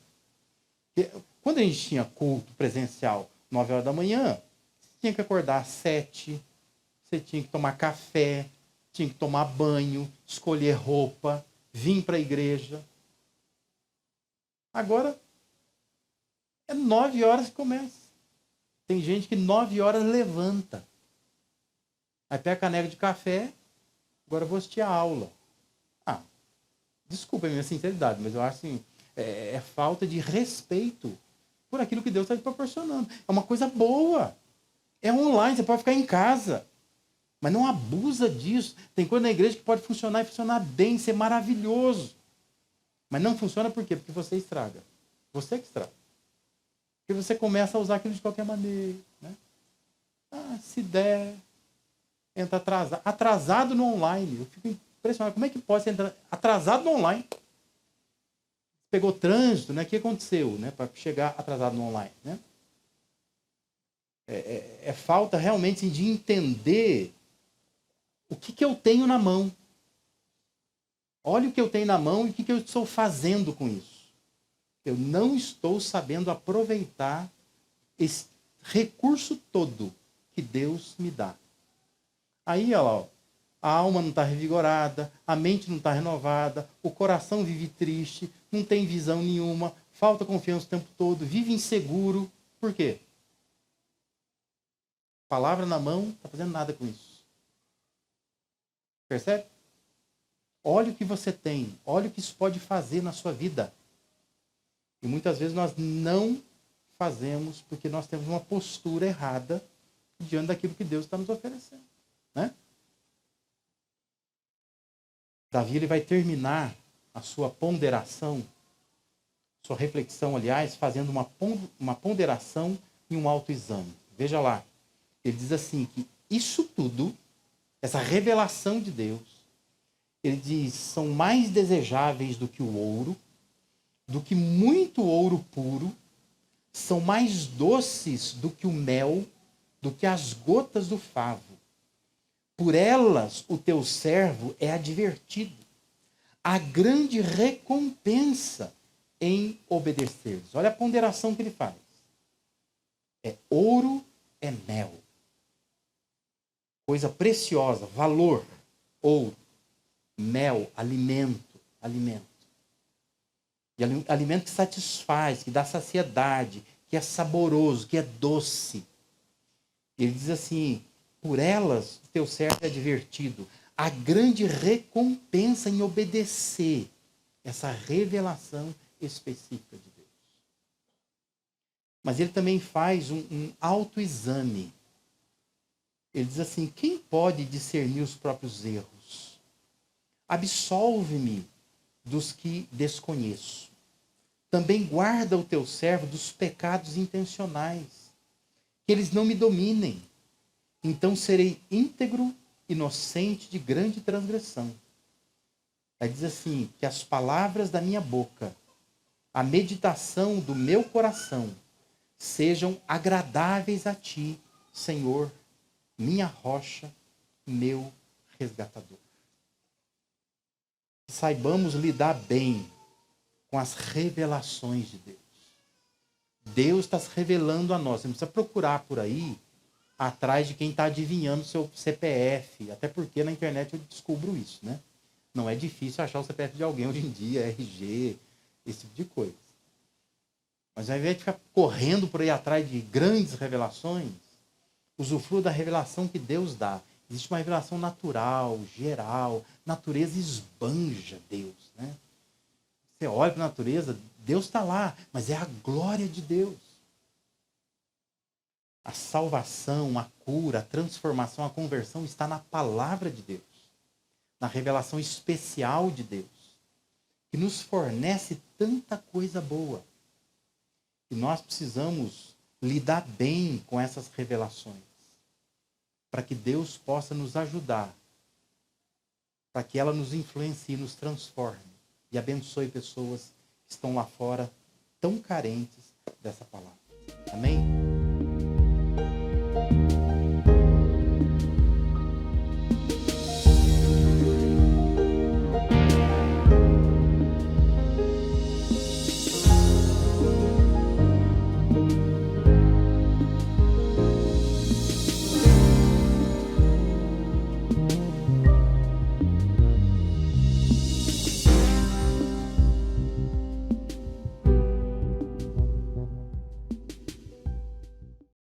Porque quando a gente tinha culto presencial 9 horas da manhã, você tinha que acordar às 7, você tinha que tomar café, tinha que tomar banho, escolher roupa, vir para a igreja. Agora, é 9 horas que começa. Tem gente que 9 horas levanta. Aí pega a caneca de café, agora eu vou assistir a aula. Ah, desculpa a minha sinceridade, mas eu acho assim, é falta de respeito por aquilo que Deus está te proporcionando. É uma coisa boa. É online, você pode ficar em casa. Mas não abusa disso. Tem coisa na igreja que pode funcionar e funcionar bem, ser maravilhoso. Mas não funciona por quê? Porque você estraga. Você que estraga. Porque você começa a usar aquilo de qualquer maneira. Né? Ah, se der, entra atrasado. Atrasado no online. Eu fico impressionado. Como é que pode entrar atrasado no online? Pegou trânsito, né? O que aconteceu, né? Para chegar atrasado no online, né? É falta realmente assim, de entender o que eu tenho na mão. Olha o que eu tenho na mão e o que eu estou fazendo com isso. Eu não estou sabendo aproveitar esse recurso todo que Deus me dá. Aí, olha lá, ó, a alma não está revigorada, a mente não está renovada, o coração vive triste, não tem visão nenhuma, falta confiança o tempo todo, vive inseguro. Por quê? Palavra na mão, não está fazendo nada com isso. Percebe? Olha o que você tem, olha o que isso pode fazer na sua vida. E muitas vezes nós não fazemos porque nós temos uma postura errada diante daquilo que Deus está nos oferecendo. Né? Davi ele vai terminar a sua ponderação, sua reflexão, aliás, fazendo uma ponderação e um autoexame. Veja lá, ele diz assim que isso tudo, essa revelação de Deus, ele diz, são mais desejáveis do que o ouro, do que muito ouro puro, são mais doces do que o mel, do que as gotas do favo. Por elas o teu servo é advertido. Há grande recompensa em obedecer-lhes. Olha a ponderação que ele faz. É ouro, é mel. Coisa preciosa, valor, ouro. Mel, alimento. E alimento que satisfaz, que dá saciedade, que é saboroso, que é doce. Ele diz assim, por elas o teu servo é advertido. Há grande recompensa em obedecer essa revelação específica de Deus. Mas ele também faz um autoexame. Ele diz assim, quem pode discernir os próprios erros? Absolve-me dos que desconheço. Também guarda o teu servo dos pecados intencionais, que eles não me dominem. Então serei íntegro, inocente de grande transgressão. Aí diz assim, que as palavras da minha boca, a meditação do meu coração, sejam agradáveis a ti, Senhor, minha rocha, meu resgatador. Que saibamos lidar bem com as revelações de Deus. Deus está se revelando a nós. Você não precisa procurar por aí atrás de quem está adivinhando o seu CPF. Até porque na internet eu descubro isso, né? Não é difícil achar o CPF de alguém hoje em dia, RG, esse tipo de coisa. Mas ao invés de ficar correndo por aí atrás de grandes revelações, usufrua da revelação que Deus dá. Existe uma revelação natural, geral. Natureza esbanja Deus, né? Você olha para a natureza, Deus está lá, mas é a glória de Deus. A salvação, a cura, a transformação, a conversão está na palavra de Deus, na revelação especial de Deus, que nos fornece tanta coisa boa. E nós precisamos lidar bem com essas revelações, para que Deus possa nos ajudar, para que ela nos influencie, nos transforme e abençoe pessoas que estão lá fora tão carentes dessa palavra. Amém?